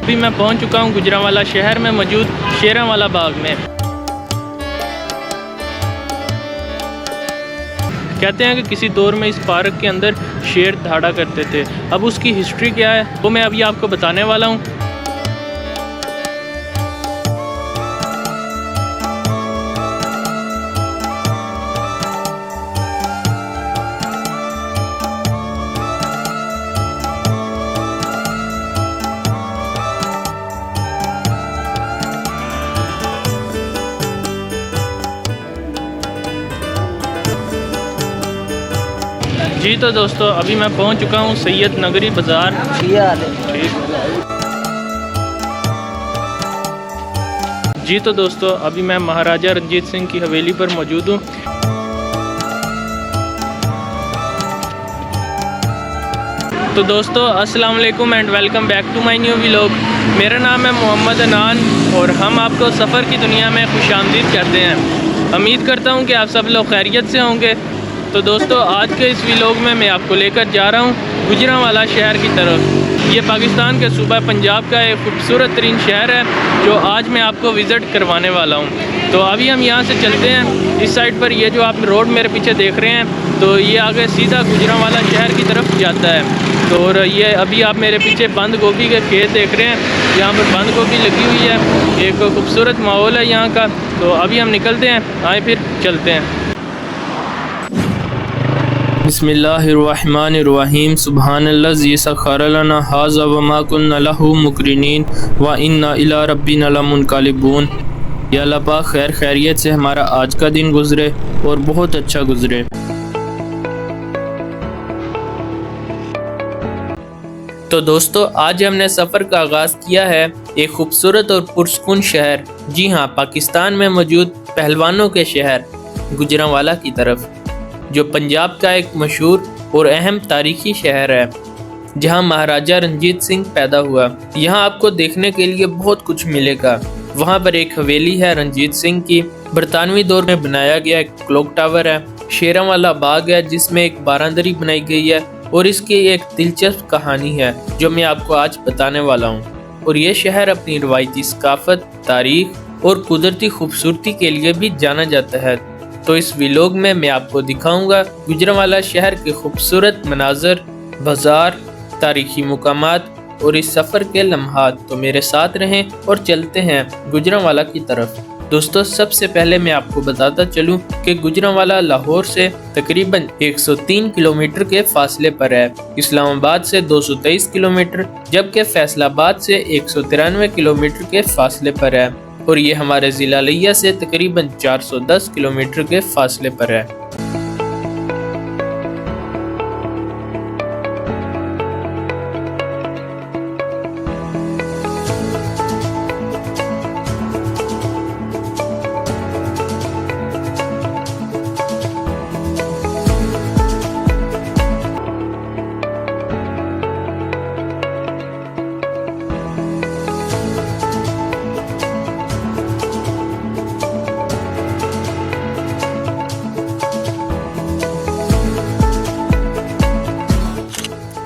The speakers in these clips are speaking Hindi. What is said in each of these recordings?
अभी मैं पहुंच चुका हूं गुजरांवाला शहर में मौजूद शेरांवाला बाग में। कहते हैं कि किसी दौर में इस पार्क के अंदर शेर दहाड़ा करते थे। अब उसकी हिस्ट्री क्या है वो मैं अभी आपको बताने वाला हूँ। जी तो दोस्तों अभी मैं पहुंच चुका हूं सैयद नगरी बाज़ार। ठीक। जी तो दोस्तों अभी मैं महाराजा रंजीत सिंह की हवेली पर मौजूद हूं। तो दोस्तों अस्सलाम वालेकुम and welcome back to my new vlog. मेरा नाम है मोहम्मद अनान और हम आपको सफ़र की दुनिया में खुशामदीद करते हैं। उम्मीद करता हूं कि आप सब लोग खैरियत से होंगे। तो दोस्तों आज के इस व्लॉग में मैं आपको लेकर जा रहा हूँ गुजरांवाला शहर की तरफ। ये पाकिस्तान के सूबा पंजाब का एक खूबसूरत तरीन शहर है जो आज मैं आपको विज़िट करवाने वाला हूँ। तो अभी हम यहाँ से चलते हैं। इस साइड पर ये जो आप रोड मेरे पीछे देख रहे हैं तो ये आगे सीधा गुजरांवाला शहर की तरफ जाता है। तो और ये अभी आप मेरे पीछे बंद गोभी के खेत देख रहे हैं। यहाँ पर बंद गोभी लगी हुई है। एक खूबसूरत माहौल है यहाँ का। तो अभी हम निकलते हैं, आए फिर चलते हैं। बिस्मिल्लाहिर्रहमानिर्रहीम। सुब्हानल्लाज़ी सख़्ख़र लना हाज़ा व मा कुन्ना लहू मुक़रिनीन व इन्ना इला रब्बिना लमुनक़लिबून। या अल्लाह पाक खैर खैरियत से हमारा आज का दिन गुज़रे और बहुत अच्छा गुज़रे। तो दोस्तों आज हमने सफ़र का आगाज़ किया है एक खूबसूरत और पुरसुकून शहर, जी हाँ पाकिस्तान में मौजूद पहलवानों के शहर गुजरांवाला की तरफ, जो पंजाब का एक मशहूर और अहम तारीखी शहर है जहां महाराजा रंजीत सिंह पैदा हुआ। यहां आपको देखने के लिए बहुत कुछ मिलेगा। वहां पर एक हवेली है रंजीत सिंह की, बरतानवी दौर में बनाया गया एक क्लॉक टावर है, शेरांवाला बाग है जिसमें एक बारांदरी बनाई गई है और इसकी एक दिलचस्प कहानी है जो मैं आपको आज बताने वाला हूँ। और ये शहर अपनी रवायती सकाफत, तारीख और कुदरती खूबसूरती के लिए भी जाना जाता है। तो इस व्लॉग में मैं आपको दिखाऊंगा गुजरांवाला शहर के खूबसूरत मनाजर, बाजार, तारीखी मुकामात और इस सफ़र के लम्हात। तो मेरे साथ रहें और चलते हैं गुजरांवाला की तरफ। दोस्तों सबसे पहले मैं आपको बताता चलूं कि गुजरांवाला लाहौर से तकरीबन 103 किलोमीटर के फासले पर है, इस्लामाबाद से 223 किलोमीटर, जबकि फैसलाबाद से 193 किलोमीटर के फासले पर है और ये हमारे ज़िला लिया से तकरीबन 410 किलोमीटर के फासले पर है।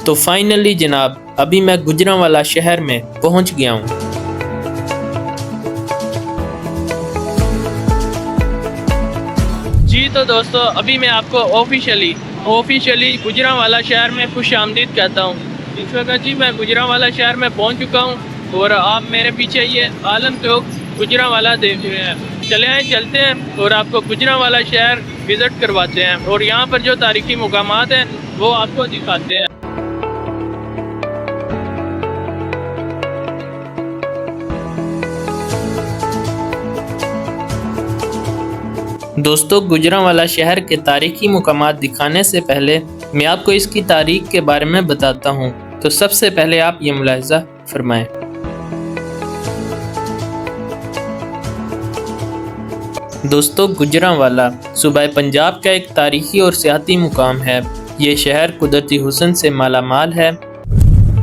तो फाइनली जनाब अभी मैं गुजरांवाला शहर में पहुंच गया हूं। जी तो दोस्तों अभी मैं आपको ऑफिशियली गुजरांवाला शहर में खुश आमदीद कहता हूं। इस वक्त जी मैं गुजरांवाला शहर में पहुंच चुका हूं और आप मेरे पीछे ये आलम चौक गुजरांवाला देख रहे हैं। चलते हैं और आपको गुजरांवाला शहर विज़िट करवाते हैं और यहाँ पर जो तारीखी मुकामात हैं वो आपको दिखाते हैं। दोस्तों गुजरांवाला शहर के तारीखी मुकामात दिखाने से पहले मैं आपको इसकी तारीख के बारे में बताता हूँ। तो सबसे पहले आप ये मुलाहिज़ा फरमाएं। दोस्तों गुजरांवाला सूबा पंजाब का एक तारीखी और सियाती मुकाम है। ये शहर कुदरती हुस्न से मालामाल है।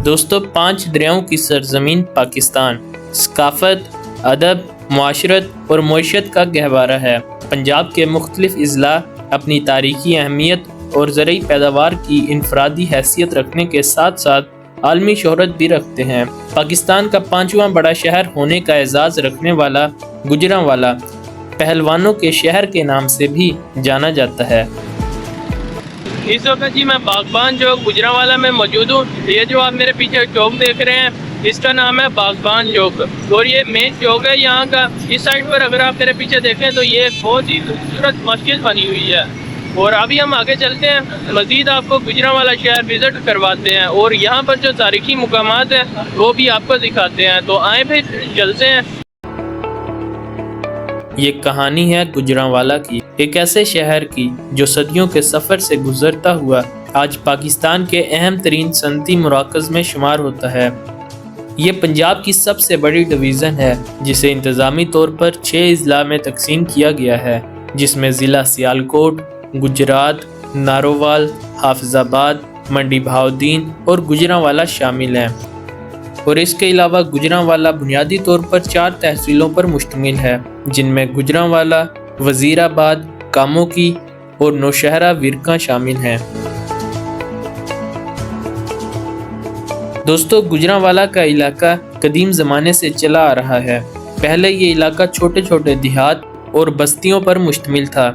दोस्तों 5 दरियाओं की सरजमीन पाकिस्तान, सकाफत, अदब, मुआशरत और मईशत का गहवारा है। पंजाब के मुख्तलिफ अजला अपनी तारीखी अहमियत और ज़रई पैदावार की इनफरादी हैसियत रखने के साथ साथ आलमी शोहरत भी रखते हैं। पाकिस्तान का 5वां बड़ा शहर होने का एजाज़ रखने वाला गुजरांवाला पहलवानों के शहर के नाम से भी जाना जाता है। इस वक्त जी मैं बागबान चौक गुजरांवाला में मौजूद हूँ। ये जो आप मेरे पीछे चौक देख रहे हैं इसका नाम है बागबान चौक और ये मेन चौक है यहाँ का। इस साइड पर अगर आप मेरे पीछे देखें तो ये बहुत ही खूबसूरत मस्जिद बनी हुई है। और अभी हम आगे चलते हैं, मज़ीद आपको गुजरांवाला शहर विज़िट करवाते हैं और यहाँ पर जो तारीखी मुकामात हैं वो भी आपको दिखाते हैं। तो आए फिर चलते हैं। ये कहानी है गुजरांवाला की, एक ऐसे शहर की जो सदियों के सफ़र से गुजरता हुआ आज पाकिस्तान के अहम तरीन सनती मराकज़ में शुमार होता है। ये पंजाब की सबसे बड़ी डिवीज़न है जिसे इंतज़ामी तौर पर 6 अजला में तकसीम किया गया है, जिसमें ज़िला सियालकोट, गुजरात, नारोवाल, हाफिज़ाबाद, मंडी बहाउद्दीन और गुजरांवाला शामिल हैं। और इसके अलावा गुजरांवाला बुनियादी तौर पर 4 तहसीलों पर मुश्तमिल है, जिनमें गुजरांवाला, वज़ीराबाद, कामोकी और नौशहरा विरका शामिल हैं। दोस्तों, गुजरांवाला का इलाका कदीम ज़माने से चला आ रहा है। पहले ये इलाका छोटे छोटे देहात और बस्तियों पर मुश्तमिल था।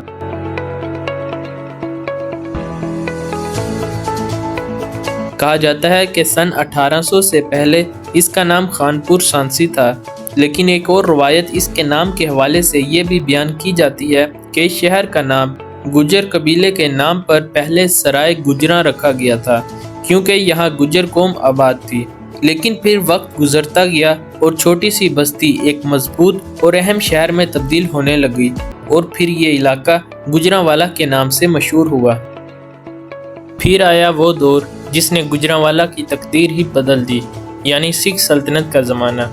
कहा जाता है कि सन 1800 से पहले इसका नाम खानपुर सांसी था, लेकिन एक और रवायत इसके नाम के हवाले से ये भी बयान की जाती है कि इस शहर का नाम गुजर कबीले के नाम पर पहले सराय गुजरां रखा गया था, क्योंकि यहाँ गुजर कौम आबाद थी। लेकिन फिर वक्त गुजरता गया और छोटी सी बस्ती एक मजबूत और अहम शहर में तब्दील होने लगी और फिर ये इलाका गुजरांवाला के नाम से मशहूर हुआ। फिर आया वो दौर जिसने गुजरांवाला की तकदीर ही बदल दी, यानी सिख सल्तनत का ज़माना।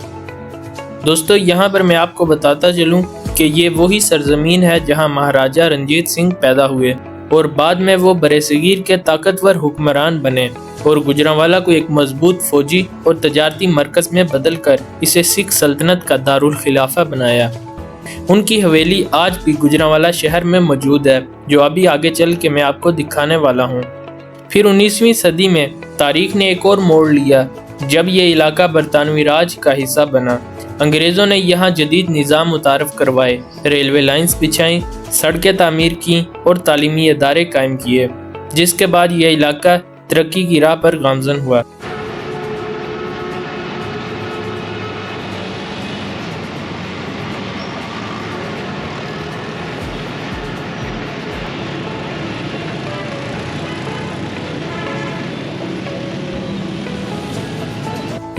दोस्तों, यहाँ पर मैं आपको बताता चलूँ कि ये वही सरजमीन है जहाँ महाराजा रंजीत सिंह पैदा हुए और बाद में वो बरेसगीर के ताकतवर हुक्मरान बने और गुजरांवाला को एक मजबूत फौजी और तजारती मरकज़ में बदलकर इसे सिख सल्तनत का दारुल खिलाफा बनाया। उनकी हवेली आज भी गुजरांवाला शहर में मौजूद है, जो अभी आगे चल के मैं आपको दिखाने वाला हूँ। फिर 19वीं सदी में तारीख ने एक और मोड़ लिया जब ये इलाका बरतानवी राज का हिस्सा बना। अंग्रेज़ों ने यहाँ जदीद निज़ाम मुतारफ़ करवाए, रेलवे लाइन्स बिछाई, सड़कें तामीर की और तालीमी अदारे कायम किए, जिसके बाद यह इलाका तरक्की की राह पर गामज़न हुआ।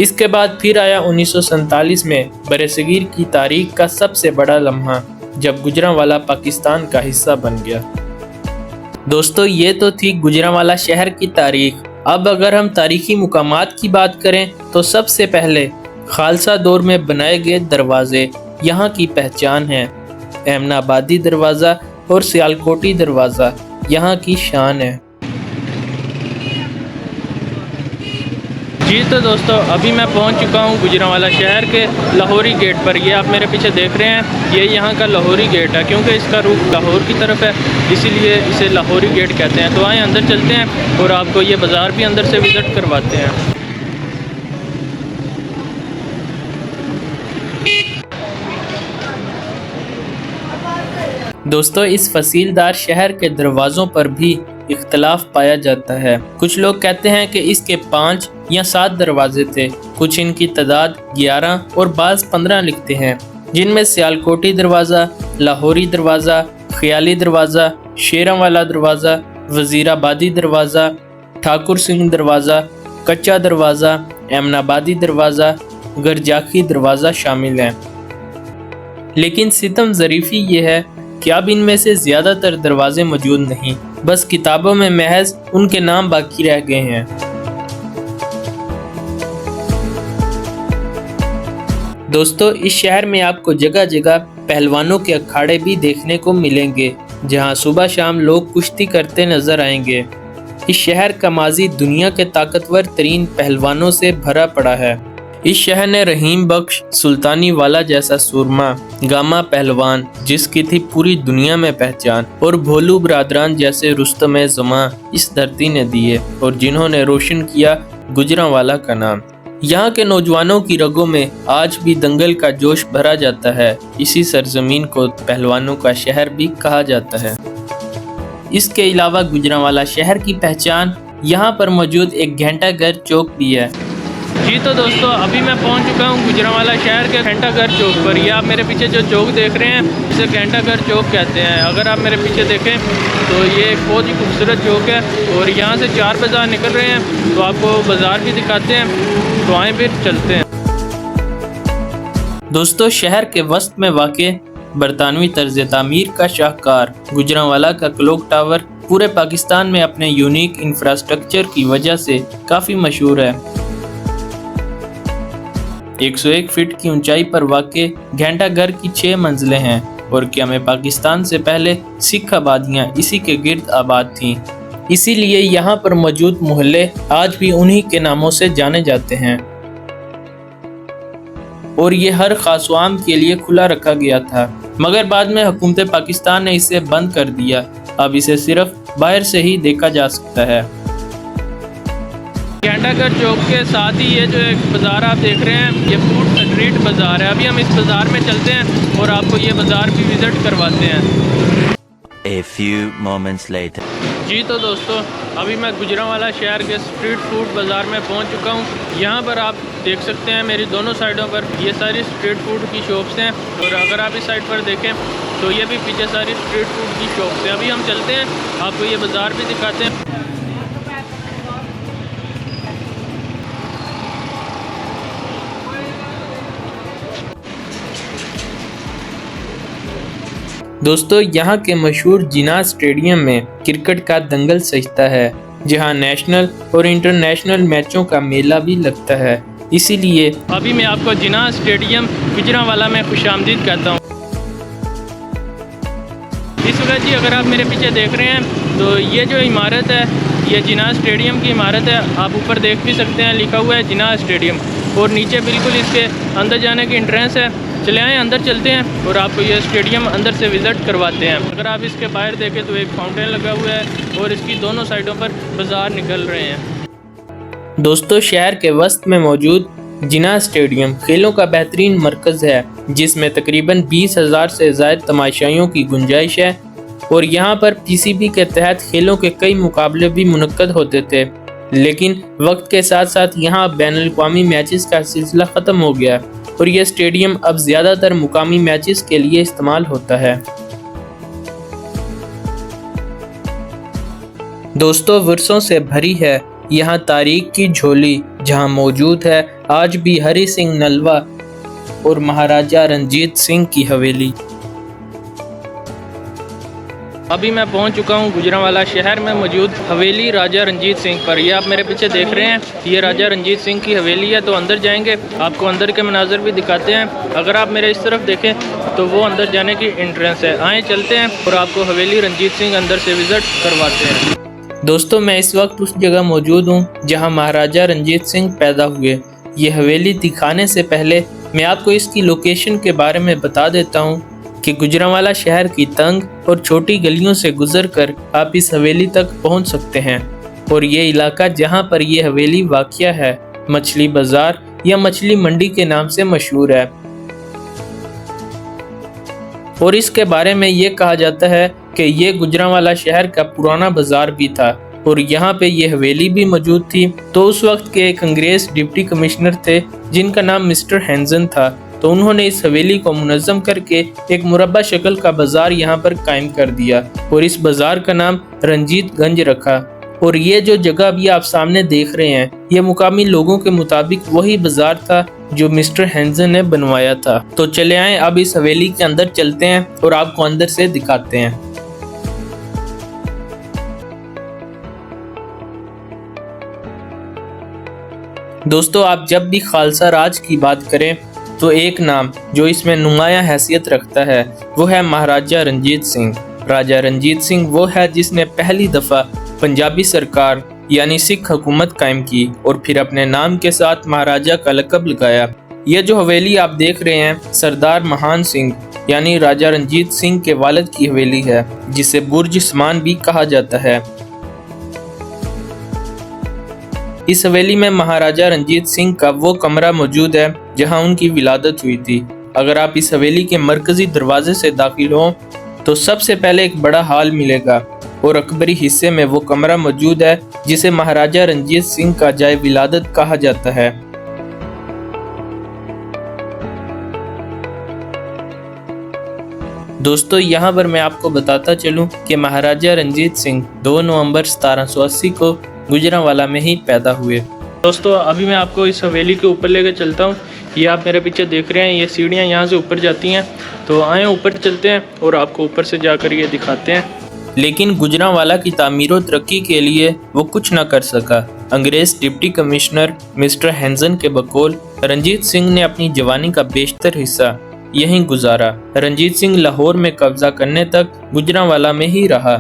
इसके बाद फिर आया 1947 में बरेसगीर की तारीख का सबसे बड़ा लम्हा, जब गुजरांवाला पाकिस्तान का हिस्सा बन गया। दोस्तों, ये तो थी गुजरांवाला शहर की तारीख। अब अगर हम तारीखी मुकामात की बात करें तो सबसे पहले खालसा दौर में बनाए गए दरवाजे यहाँ की पहचान हैं। एमनाबादी दरवाज़ा और सियालकोटी दरवाज़ा यहाँ की शान है। जी तो दोस्तों, अभी मैं पहुंच चुका हूं गुजरांवाला शहर के लाहौरी गेट पर। ये आप मेरे पीछे देख रहे हैं, ये यहाँ का लाहौरी गेट है, क्योंकि इसका रुख लाहौर की तरफ है, इसीलिए इसे लाहौरी गेट कहते हैं। तो आए अंदर चलते हैं और आपको ये बाज़ार भी अंदर से विज़िट करवाते हैं। दोस्तों, इस फसीलदार शहर के दरवाज़ों पर भी इख्तलाफ पाया जाता है। कुछ लोग कहते हैं कि इसके 5 या 7 दरवाजे थे, कुछ इनकी तादाद 11 और बाज़ 15 लिखते हैं, जिनमें सियालकोटी दरवाज़ा, लाहौरी दरवाज़ा, ख्याली दरवाज़ा, शेरांवाला दरवाज़ा, वज़ीराबादी दरवाज़ा, ठाकुर सिंह दरवाज़ा, कच्चा दरवाज़ा, एमनाबादी दरवाज़ा, गरजाखी दरवाज़ा शामिल हैं। लेकिन सितम ज़रीफ़ी ये है कि अब इनमें से ज़्यादातर दरवाजे मौजूद नहीं, बस किताबों में महज उनके नाम बाकी रह गए हैं। दोस्तों, इस शहर में आपको जगह जगह पहलवानों के अखाड़े भी देखने को मिलेंगे, जहां सुबह शाम लोग कुश्ती करते नजर आएंगे। इस शहर का माजी दुनिया के ताकतवर तरीन पहलवानों से भरा पड़ा है। इस शहर ने रहीम बख्श, सुल्तानी वाला जैसा सूरमा, गामा पहलवान जिसकी थी पूरी दुनिया में पहचान, और भोलू बरादरान जैसे रुस्तम ज़मां इस धरती ने दिए और जिन्होंने रोशन किया गुजरांवाला का नाम। यहाँ के नौजवानों की रगों में आज भी दंगल का जोश भरा जाता है। इसी सरजमीन को पहलवानों का शहर भी कहा जाता है। इसके अलावा गुजरांवाला शहर की पहचान यहाँ पर मौजूद एक घंटाघर चौक भी है। जी तो दोस्तों, अभी मैं पहुँच चुका हूँ गुजरांवाला शहर के घंटाघर चौक पर। ये आप मेरे पीछे जो चौक देख रहे हैं इसे घंटाघर चौक कहते हैं। अगर आप मेरे पीछे देखें तो ये एक बहुत ही खूबसूरत चौक है और यहाँ से 4 बाज़ार निकल रहे हैं, तो आपको बाज़ार भी दिखाते हैं। तो आए फिर चलते हैं। दोस्तों, शहर के वस्त में वाक़े बरतानवी तर्ज तामीर का शाहकार गुजरांवाला का क्लॉक टावर पूरे पाकिस्तान में अपने यूनिक इंफ्रास्ट्रक्चर की वजह से काफ़ी मशहूर है। 101 फीट की ऊंचाई पर वाक़े घंटाघर की 6 मंजिलें हैं और क्या में पाकिस्तान से पहले सिख आबादियाँ इसी के गिर्द आबाद थीं। इसीलिए यहाँ पर मौजूद मोहल्ले आज भी उन्हीं के नामों से जाने जाते हैं और ये हर खासवाम के लिए खुला रखा गया था, मगर बाद में हुकूमत पाकिस्तान ने इसे बंद कर दिया। अब इसे सिर्फ बाहर से ही देखा जा सकता है। घंटाघर चौक के साथ ही ये जो एक बाज़ार आप देख रहे हैं ये फूड स्ट्रीट बाज़ार है। अभी हम इस बाज़ार में चलते हैं और आपको ये बाज़ार भी विज़िट करवाते हैं। A few moments later. जी तो दोस्तों, अभी मैं गुजरांवाला शहर के स्ट्रीट फूड बाज़ार में पहुंच चुका हूं। यहां पर आप देख सकते हैं मेरी दोनों साइडों पर ये सारी स्ट्रीट फूड की शॉप्स हैं और अगर आप इस साइड पर देखें तो ये भी पीछे सारी स्ट्रीट फूड की शॉप्स हैं। अभी हम चलते हैं, आपको ये बाज़ार भी दिखाते हैं। दोस्तों, यहाँ के मशहूर जिन्ना स्टेडियम में क्रिकेट का दंगल सजता है, जहाँ नेशनल और इंटरनेशनल मैचों का मेला भी लगता है। इसीलिए अभी मैं आपको जिन्ना स्टेडियम गुजरांवाला में खुशामदीद कहता हूँ। इस वक्त जी अगर आप मेरे पीछे देख रहे हैं तो ये जो इमारत है ये जिन्ना स्टेडियम की इमारत है। आप ऊपर देख भी सकते हैं, लिखा हुआ है जिन्ना स्टेडियम और नीचे बिल्कुल इसके अंदर जाने की एंट्रेंस है। चले आए अंदर चलते हैं और आपको ये स्टेडियम अंदर से विज़िट करवाते हैं। अगर आप इसके बाहर देखें तो एक फाउंटेन लगा हुआ है और इसकी दोनों साइडों पर बाज़ार निकल रहे हैं। दोस्तों, शहर के वस्त में मौजूद जिन्ना स्टेडियम खेलों का बेहतरीन मरकज़ है, जिसमें तकरीबन 20,000 से ज़ायद तमाशाइयों की गुंजाइश है और यहाँ पर पीसीबी के तहत खेलों के कई मुकाबले भी मुनक्कद होते थे। लेकिन वक्त के साथ साथ यहाँ बैनुल-अक़वामी मैचेस का सिलसिला ख़त्म हो गया और यह स्टेडियम अब ज़्यादातर मुकामी मैचेस के लिए इस्तेमाल होता है। दोस्तों, वर्षों से भरी है यहाँ तारीख की झोली, जहाँ मौजूद है आज भी हरी सिंह नलवा और महाराजा रंजीत सिंह की हवेली। अभी मैं पहुंच चुका हूं गुजरांवाला शहर में मौजूद हवेली राजा रंजीत सिंह पर। ये आप मेरे पीछे देख रहे हैं ये राजा रंजीत सिंह की हवेली है। तो अंदर जाएंगे, आपको अंदर के मनाजर भी दिखाते हैं। अगर आप मेरे इस तरफ देखें तो वो अंदर जाने की एंट्रेंस है। आए चलते हैं और आपको हवेली रंजीत सिंह अंदर से विज़िट करवाते हैं। दोस्तों, मैं इस वक्त उस जगह मौजूद हूँ जहाँ महाराजा रंजीत सिंह पैदा हुए। ये हवेली दिखाने से पहले मैं आपको इसकी लोकेशन के बारे में बता देता हूँ कि गुजरांवाला शहर की तंग और छोटी गलियों से गुजरकर आप इस हवेली तक पहुंच सकते हैं और ये इलाका जहां पर ये हवेली वाक़या है मछली बाजार या मछली मंडी के नाम से मशहूर है और इसके बारे में ये कहा जाता है कि ये गुजरांवाला शहर का पुराना बाजार भी था और यहाँ पे ये हवेली भी मौजूद थी। तो उस वक्त के एक अंग्रेज डिप्टी कमिश्नर थे जिनका नाम मिस्टर हैंसन था। तो उन्होंने इस हवेली को मुनज़्ज़म करके एक मुरब्बा शक्ल का बाजार यहाँ पर कायम कर दिया और इस बाजार का नाम रंजीत गंज रखा। और ये जो जगह अभी आप सामने देख रहे हैं ये मुकामी लोगों के मुताबिक वही बाजार था जो मिस्टर हैंसन ने बनवाया था। तो चले आए अब इस हवेली के अंदर चलते हैं और आपको अंदर से दिखाते हैं। दोस्तों, आप जब भी खालसा राज की बात करें तो एक नाम जो इसमें नुमाया हैसियत रखता है वो है महाराजा रंजीत सिंह। राजा रंजीत सिंह वो है जिसने पहली दफ़ा पंजाबी सरकार यानी सिख हुकूमत कायम की और फिर अपने नाम के साथ महाराजा का लक़ब लगाया। ये जो हवेली आप देख रहे हैं सरदार महान सिंह यानी राजा रंजीत सिंह के वालिद की हवेली है, जिसे बुर्ज समान भी कहा जाता है। इस हवेली में महाराजा रंजीत सिंह का वो कमरा मौजूद है जहां उनकी विलादत हुई थी। अगर आप इस हवेली के मरकजी दरवाजे से दाखिल हों तो सबसे पहले एक बड़ा हॉल मिलेगा और अकबरी हिस्से में वो कमरा मौजूद है जिसे महाराजा रंजीत सिंह का जाए विलादत कहा जाता है। दोस्तों यहाँ पर मैं आपको बताता चलूं कि महाराजा रंजीत सिंह 2 नवंबर 1780 को गुजरांवाला में ही पैदा हुए। दोस्तों अभी मैं आपको इस हवेली के ऊपर लेकर चलता हूँ। ये आप मेरे पीछे देख रहे हैं, ये सीढ़ियाँ यहाँ से ऊपर जाती हैं। तो आए ऊपर चलते हैं और आपको ऊपर से जाकर ये दिखाते हैं। लेकिन गुजरांवाला की तामीर और तरक्की के लिए वो कुछ न कर सका। अंग्रेज डिप्टी कमिश्नर मिस्टर हैंसन के बकौल रंजीत सिंह ने अपनी जवानी का बेशतर हिस्सा यहीं गुजारा। रंजीत सिंह लाहौर में कब्जा करने तक गुजरांवाला में ही रहा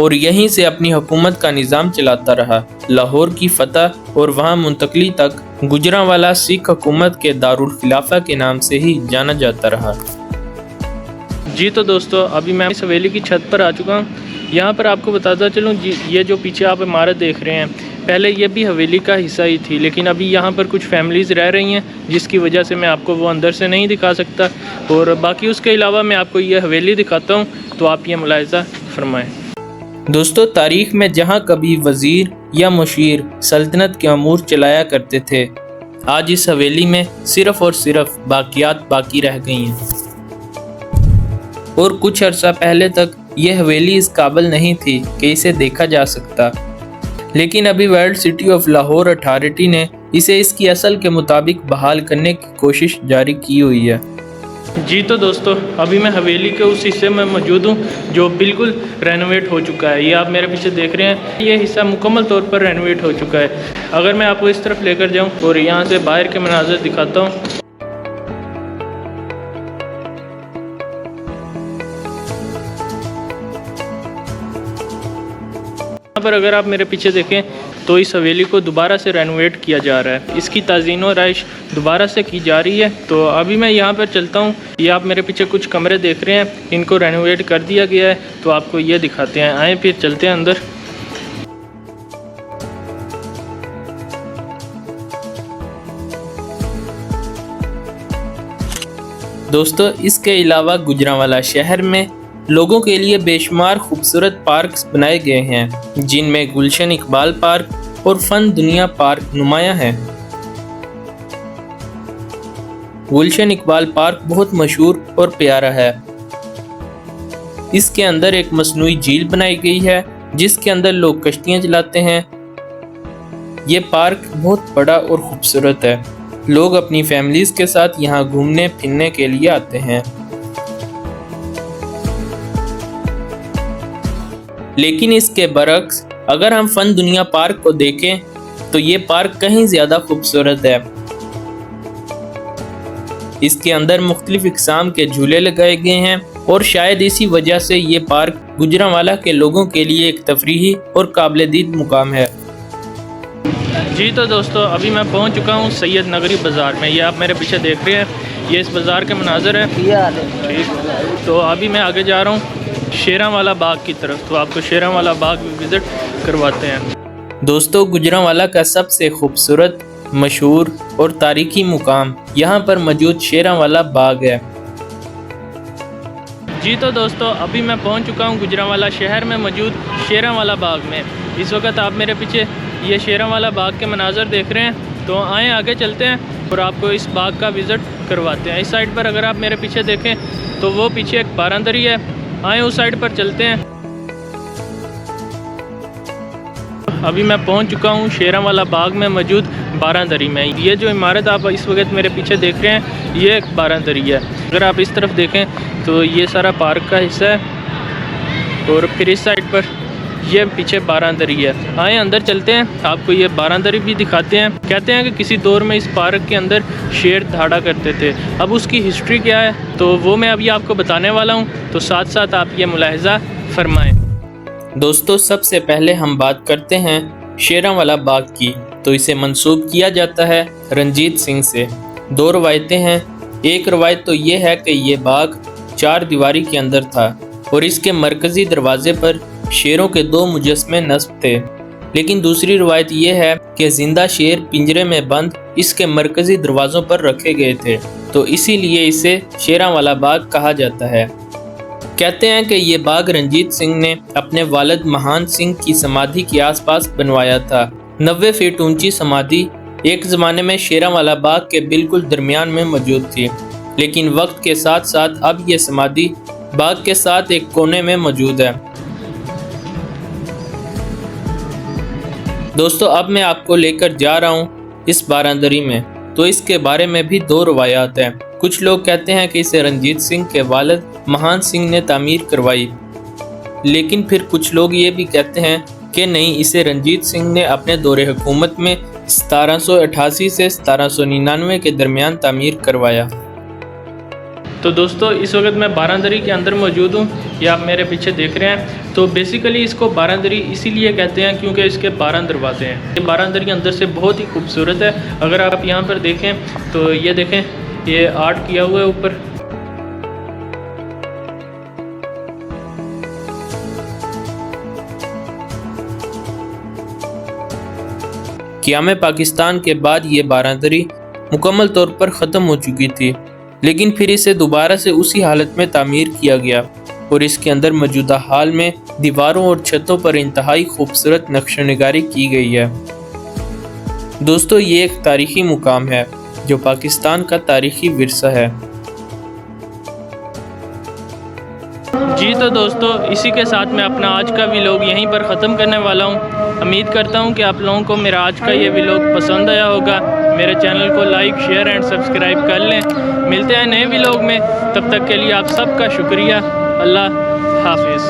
और यहीं से अपनी हुकूमत का निज़ाम चलाता रहा। लाहौर की फतह और वहां मुंतकली तक गुजरांवाला सिख हुकूमत के दारुल खिलाफा के नाम से ही जाना जाता रहा। जी तो दोस्तों अभी मैं इस हवेली की छत पर आ चुका हूँ। यहाँ पर आपको बताता चलूँ जी, ये जो पीछे आप इमारत देख रहे हैं पहले ये भी हवेली का हिस्सा ही थी, लेकिन अभी यहाँ पर कुछ फैमिलीज़ रह रही हैं जिसकी वजह से मैं आपको वो अंदर से नहीं दिखा सकता। और बाकी उसके अलावा मैं आपको ये हवेली दिखाता हूँ, तो आप ये मुलाहिज़ा फरमाएँ। दोस्तों तारीख में जहाँ कभी वज़ीर या मुशीर सल्तनत के अमूर चलाया करते थे, आज इस हवेली में सिर्फ़ और सिर्फ बाकियात बाकी रह गई हैं। और कुछ अर्सा पहले तक यह हवेली इस काबिल नहीं थी कि इसे देखा जा सकता, लेकिन अभी world city of Lahore authority ने इसे इसकी असल के मुताबिक बहाल करने की कोशिश जारी की हुई है। जी तो दोस्तों अभी मैं हवेली के उस हिस्से में मौजूद हूँ जो बिल्कुल रेनोवेट हो चुका है। ये आप मेरे पीछे देख रहे हैं, ये हिस्सा मुकम्मल तौर पर रेनोवेट हो चुका है। अगर मैं आपको इस तरफ लेकर जाऊँ और यहाँ से बाहर के मनाज़र दिखाता हूँ, यहाँ पर अगर आप मेरे पीछे देखें तो इस हवेली को दोबारा से रेनोवेट किया जा रहा है, इसकी ताज़ीन व राइश दोबारा से की जा रही है। तो अभी मैं यहाँ पर चलता हूँ। ये आप मेरे पीछे कुछ कमरे देख रहे हैं, इनको रेनोवेट कर दिया गया है, तो आपको ये दिखाते हैं। आए फिर चलते हैं अंदर। दोस्तों इसके अलावा गुजरांवाला शहर में लोगों के लिए बेशुमार खूबसूरत पार्क्स बनाए गए हैं, जिनमें गुलशन इकबाल पार्क और फन दुनिया पार्क नुमाया है। गुलशन इकबाल पार्क बहुत मशहूर और प्यारा है। इसके अंदर एक मसनूई झील बनाई गई है जिसके अंदर लोग कश्तियां चलाते हैं। ये पार्क बहुत बड़ा और खूबसूरत है। लोग अपनी फैमिलीज के साथ यहाँ घूमने फिरने के लिए आते हैं। लेकिन इसके बरक्स अगर हम फन दुनिया पार्क को देखें तो ये पार्क कहीं ज़्यादा खूबसूरत है। इसके अंदर मुख्तलिफ इक़साम के झूले लगाए गए हैं और शायद इसी वजह से ये पार्क गुजरांवाला के लोगों के लिए एक तफरीही और काबिल-दीद मुकाम है। जी तो दोस्तों अभी मैं पहुंच चुका हूं सैयद नगरी बाज़ार में। ये आप मेरे पीछे देख रहे हैं, ये इस बाज़ार के मनाज़र है। ठीक, तो अभी मैं आगे जा रहा हूँ शेरांवाला बाग की तरफ, तो आपको शेरांवाला बाग विज़िट करवाते हैं। दोस्तों गुजरांवाला का सबसे खूबसूरत, मशहूर और तारीखी मुकाम यहाँ पर मौजूद शेरांवाला बाग है। जी तो दोस्तों अभी मैं पहुँच चुका हूँ गुजरांवाला शहर में मौजूद शेरांवाला बाग में। इस वक्त आप मेरे पीछे ये शेरांवाला बाग के मनाज़र देख रहे हैं, तो आए आगे चलते हैं और आपको इस बाग का विज़िट करवाते हैं। इस साइड पर अगर आप मेरे पीछे देखें तो वो पीछे एक बारांदरी है, आए उस साइड पर चलते हैं। अभी मैं पहुंच चुका हूं शेरांवाला बाग में मौजूद बारांदरी में। ये जो इमारत आप इस वक्त मेरे पीछे देख रहे हैं ये एक बारांदरी है। अगर आप इस तरफ देखें तो ये सारा पार्क का हिस्सा है और फिर इस साइड पर ये पीछे बारांदरी है। आए अंदर चलते हैं, आपको ये बारांदरी भी दिखाते हैं। कहते हैं कि किसी दौर में इस पार्क के अंदर शेर दहाड़ा करते थे। अब उसकी हिस्ट्री क्या है तो वो मैं अभी आपको बताने वाला हूँ, तो साथ साथ आप ये मुलाहिज़ा फरमाएं। दोस्तों सबसे पहले हम बात करते हैं शेरांवाला बाग की, तो इसे मंसूब किया जाता है रंजीत सिंह से। 2 रवायतें हैं। एक रवायत तो ये है कि ये बाग 4 दीवारी के अंदर था और इसके मरकज़ी दरवाजे पर शेरों के 2 मुजस्समे नस्ब थे। लेकिन दूसरी रवायत ये है कि जिंदा शेर पिंजरे में बंद इसके मरकजी दरवाज़ों पर रखे गए थे, तो इसीलिए इसे शेरांवाला बाग कहा जाता है। कहते हैं कि ये बाग रंजीत सिंह ने अपने वालिद महान सिंह की समाधि के आसपास बनवाया था। 90 फीट ऊंची समाधि एक ज़माने में शेरांवाला बाग के बिल्कुल दरमियान में मौजूद थी, लेकिन वक्त के साथ साथ अब ये समाधि बाग के साथ एक कोने में मौजूद है। दोस्तों, अब मैं आपको लेकर जा रहा हूँ इस बारांदरी में, तो इसके बारे में भी दो रवायात हैं। कुछ लोग कहते हैं कि इसे रंजीत सिंह के वालिद महान सिंह ने तामीर करवाई, लेकिन फिर कुछ लोग ये भी कहते हैं कि नहीं, इसे रंजीत सिंह ने अपने दौरे हुकूमत में 1788 से 1799 के दरमियान तामीर करवाया। तो दोस्तों, इस वक्त मैं बारांदरी के अंदर मौजूद हूँ, ये आप मेरे पीछे देख रहे हैं। तो बेसिकली इसको बारांदरी इसीलिए कहते हैं क्योंकि इसके 12 दरवाजे हैं। ये बारांदरी अंदर से बहुत ही खूबसूरत है। अगर आप यहाँ पर देखें तो ये देखें, ये आर्ट किया हुआ है ऊपर। क़याम पाकिस्तान के बाद ये बारांदरी मुकम्मल तौर पर ख़त्म हो चुकी थी, लेकिन फिर इसे दोबारा से उसी हालत में तामीर किया गया और इसके अंदर मौजूदा हाल में दीवारों और छतों पर इंतहाई खूबसूरत नक्शनिगारी की गई है। दोस्तों, ये एक तारीखी मुकाम है जो पाकिस्तान का तारीखी विरसा है। जी तो दोस्तों, इसी के साथ मैं अपना आज का व्लॉग यहीं पर ख़त्म करने वाला हूँ। उम्मीद करता हूँ कि आप लोगों को मेरा आज का ये व्लॉग पसंद आया होगा। मेरे चैनल को लाइक, शेयर एंड सब्सक्राइब कर लें। मिलते हैं नए व्लॉग में, तब तक के लिए आप सबका शुक्रिया। अल्लाह हाफिज़।